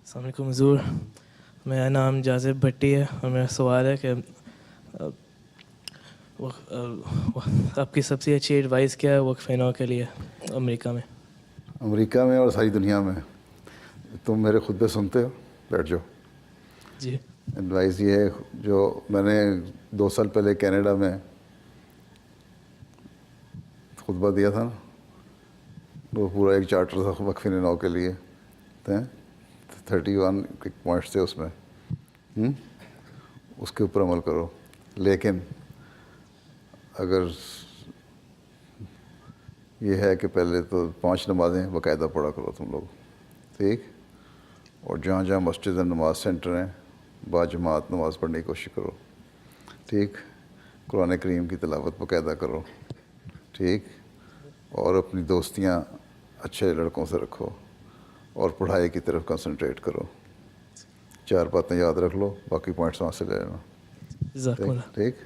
السلام علیکم حضور. میرا نام جازب بھٹی ہے اور میرا سوال ہے کہ آپ کی سب سے اچھی ایڈوائس کیا ہے وقف نو کے لیے امریکہ میں؟ امریکہ میں اور ساری دنیا میں. تم میرے خطبے سنتے ہو؟ بیٹھ جاؤ. جی. ایڈوائس یہ ہے جو میں نے 2 سال پہلے کینیڈا میں خطبہ دیا تھا نا، وہ پورا ایک چارٹر تھا وقف نو کے لیے، 31 پوائنٹس تھے اس میں. اس کے اوپر عمل کرو. لیکن اگر یہ ہے کہ پہلے تو 5 نمازیں باقاعدہ پڑھا کرو تم لوگ، ٹھیک؟ اور جہاں جہاں مسجد نماز سینٹر ہیں باجماعت نماز پڑھنے کی کوشش کرو، ٹھیک؟ قرآن کریم کی تلاوت باقاعدہ کرو، ٹھیک؟ اور اپنی دوستیاں اچھے لڑکوں سے رکھو اور پڑھائی کی طرف کنسنٹریٹ کرو. 4 باتیں یاد رکھ لو، باقی پوائنٹس وہاں سے لے لینا. جزاک ٹھیک اللہ. ٹھیک.